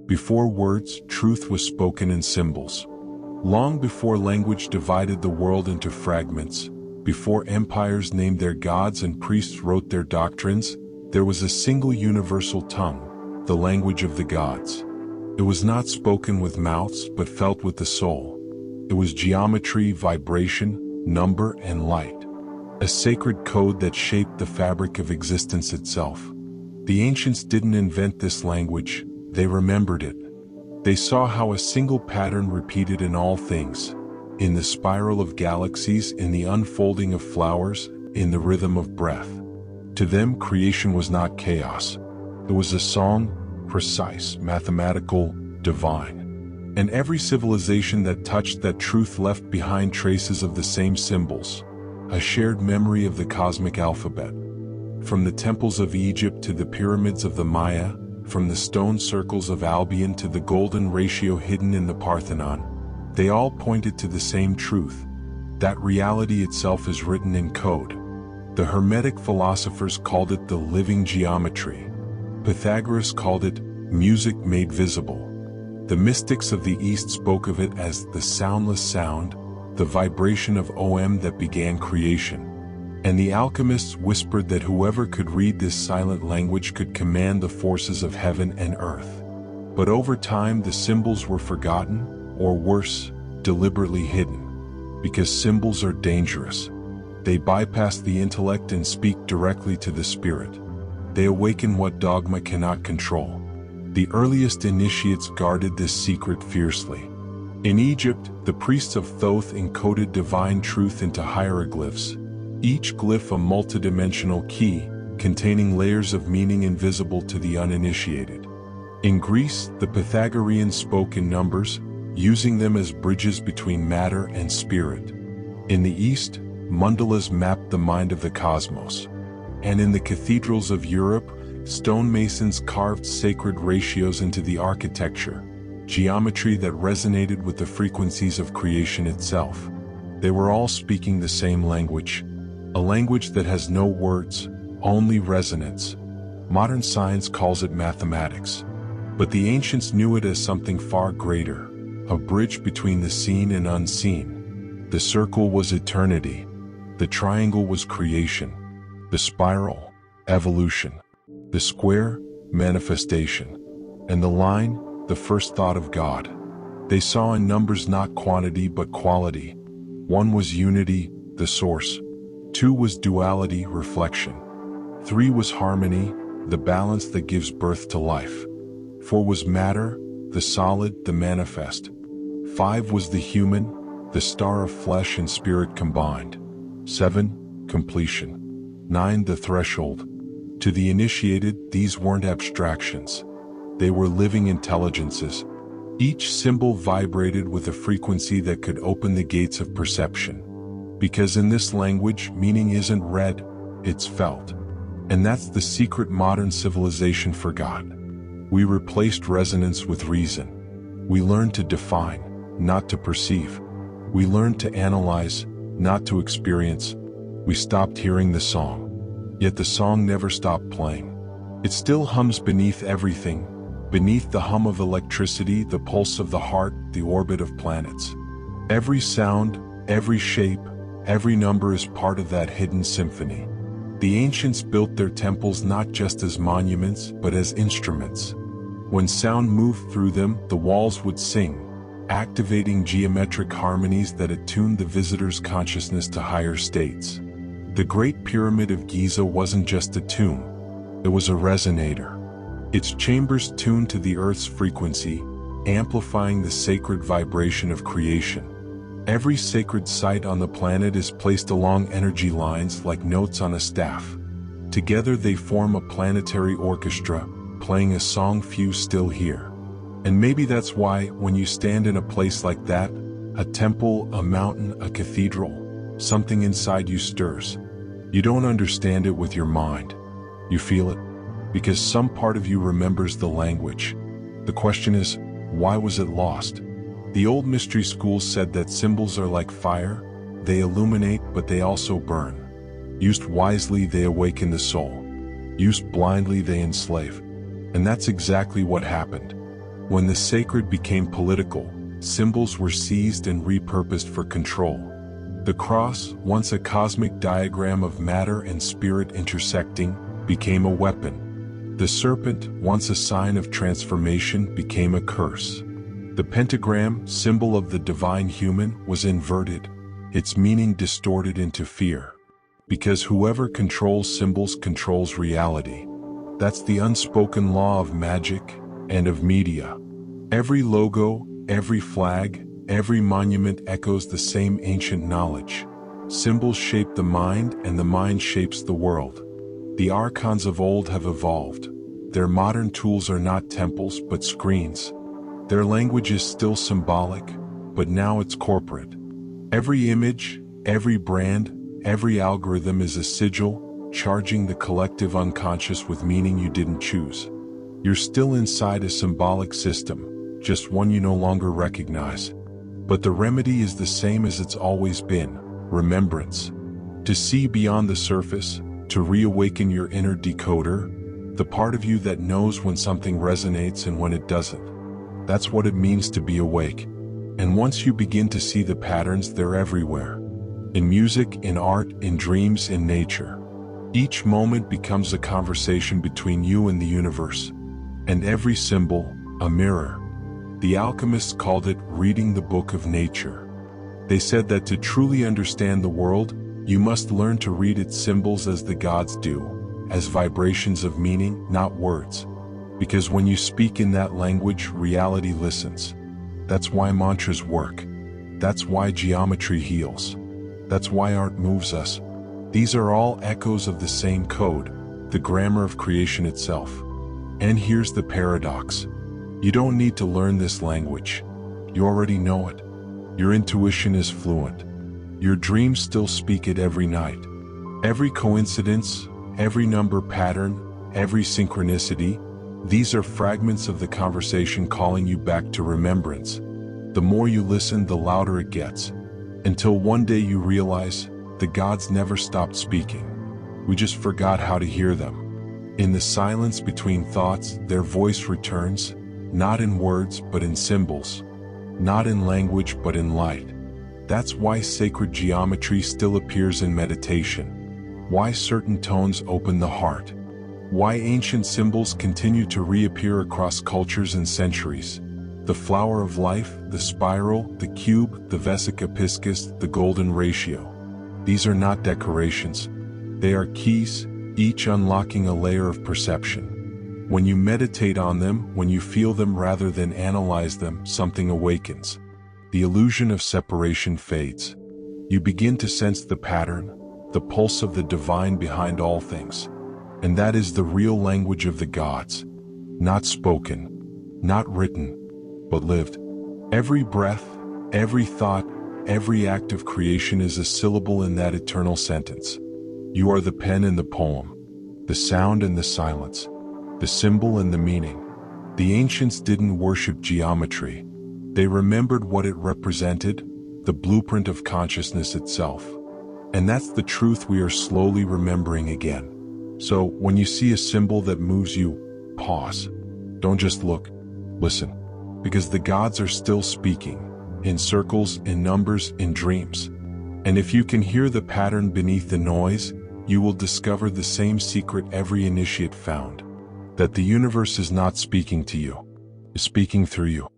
Before words, truth was spoken in symbols. Long before language divided the world into fragments, before empires named their gods and priests wrote their doctrines, there was a single universal tongue, the language of the gods. It was not spoken with mouths but felt with the soul. It was geometry, vibration, number, and light. A sacred code that shaped the fabric of existence itself. The ancients didn't invent this language, they remembered it. They saw how a single pattern repeated in all things, in the spiral of galaxies, in the unfolding of flowers, in the rhythm of breath. To them, creation was not chaos. It was a song, precise, mathematical, divine. And every civilization that touched that truth left behind traces of the same symbols, a shared memory of the cosmic alphabet. From the temples of Egypt to the pyramids of the Maya, from the stone circles of Albion to the golden ratio hidden in the Parthenon, they all pointed to the same truth, that reality itself is written in code. The hermetic philosophers called it the living geometry. Pythagoras called it music made visible. The mystics of the East spoke of it as the soundless sound, the vibration of Om that began creation. And the alchemists whispered that whoever could read this silent language could command the forces of heaven and earth. But over time the symbols were forgotten, or worse, deliberately hidden. Because symbols are dangerous. They bypass the intellect and speak directly to the spirit. They awaken what dogma cannot control. The earliest initiates guarded this secret fiercely. In Egypt, the priests of Thoth encoded divine truth into hieroglyphs, each glyph a multidimensional key, containing layers of meaning invisible to the uninitiated. In Greece, the Pythagoreans spoke in numbers, using them as bridges between matter and spirit. In the East, mandalas mapped the mind of the cosmos. And in the cathedrals of Europe, stonemasons carved sacred ratios into the architecture, geometry that resonated with the frequencies of creation itself. They were all speaking the same language, a language that has no words, only resonance. Modern science calls it mathematics, but the ancients knew it as something far greater, a bridge between the seen and unseen. The circle was eternity, the triangle was creation, the spiral, evolution, the square, manifestation, and the line, the first thought of God. They saw in numbers not quantity but quality. 1 was unity, the source. 2 was duality, reflection. 3 was harmony, the balance that gives birth to life. 4 was matter, the solid, the manifest. 5 was the human, the star of flesh and spirit combined. 7, completion. 9, the threshold. To the initiated, these weren't abstractions. They were living intelligences. Each symbol vibrated with a frequency that could open the gates of perception. Because in this language, meaning isn't read, it's felt. And that's the secret modern civilization forgot. We replaced resonance with reason. We learned to define, not to perceive. We learned to analyze, not to experience. We stopped hearing the song. Yet the song never stopped playing. It still hums beneath everything, beneath the hum of electricity, the pulse of the heart, the orbit of planets. Every sound, every shape, every number is part of that hidden symphony. The ancients built their temples not just as monuments, but as instruments. When sound moved through them, the walls would sing, activating geometric harmonies that attuned the visitor's consciousness to higher states. The Great Pyramid of Giza wasn't just a tomb, it was a resonator. Its chambers tuned to the Earth's frequency, amplifying the sacred vibration of creation. Every sacred site on the planet is placed along energy lines like notes on a staff. Together they form a planetary orchestra, playing a song few still hear. And maybe that's why, when you stand in a place like that, a temple, a mountain, a cathedral, something inside you stirs. You don't understand it with your mind. You feel it, because some part of you remembers the language. The question is, why was it lost? The old mystery schools said that symbols are like fire, they illuminate but they also burn. Used wisely, they awaken the soul. Used blindly, they enslave. And that's exactly what happened. When the sacred became political, symbols were seized and repurposed for control. The cross, once a cosmic diagram of matter and spirit intersecting, became a weapon. The serpent, once a sign of transformation, became a curse. The pentagram, symbol of the divine human, was inverted, its meaning distorted into fear. Because whoever controls symbols controls reality. That's the unspoken law of magic and of media. Every logo, every flag, every monument echoes the same ancient knowledge. Symbols shape the mind, and the mind shapes the world. The archons of old have evolved. Their modern tools are not temples but screens. Their language is still symbolic, but now it's corporate. Every image, every brand, every algorithm is a sigil, charging the collective unconscious with meaning you didn't choose. You're still inside a symbolic system, just one you no longer recognize. But the remedy is the same as it's always been: remembrance. To see beyond the surface, to reawaken your inner decoder, the part of you that knows when something resonates and when it doesn't. That's what it means to be awake. And once you begin to see the patterns, they're everywhere. In music, in art, in dreams, in nature. Each moment becomes a conversation between you and the universe. And every symbol, a mirror. The alchemists called it reading the book of nature. They said that to truly understand the world, you must learn to read its symbols as the gods do, as vibrations of meaning, not words. Because when you speak in that language, reality listens. That's why mantras work. That's why geometry heals. That's why art moves us. These are all echoes of the same code, the grammar of creation itself. And here's the paradox. You don't need to learn this language. You already know it. Your intuition is fluent. Your dreams still speak it every night. Every coincidence, every number pattern, every synchronicity, these are fragments of the conversation calling you back to remembrance. The more you listen, the louder it gets. Until one day you realize, the gods never stopped speaking. We just forgot how to hear them. In the silence between thoughts, their voice returns, not in words but in symbols. Not in language but in light. That's why sacred geometry still appears in meditation. Why certain tones open the heart. Why ancient symbols continue to reappear across cultures and centuries. The flower of life, the spiral, the cube, the vesica piscis, the golden ratio. These are not decorations. They are keys, each unlocking a layer of perception. When you meditate on them, when you feel them rather than analyze them, something awakens. The illusion of separation fades. You begin to sense the pattern, the pulse of the divine behind all things. And that is the real language of the gods. Not spoken, not written, but lived. Every breath, every thought, every act of creation is a syllable in that eternal sentence. You are the pen and the poem, the sound and the silence, the symbol and the meaning. The ancients didn't worship geometry. They remembered what it represented, the blueprint of consciousness itself. And that's the truth we are slowly remembering again. So, when you see a symbol that moves you, pause. Don't just look, listen. Because the gods are still speaking, in circles, in numbers, in dreams. And if you can hear the pattern beneath the noise, you will discover the same secret every initiate found. That the universe is not speaking to you, it's speaking through you.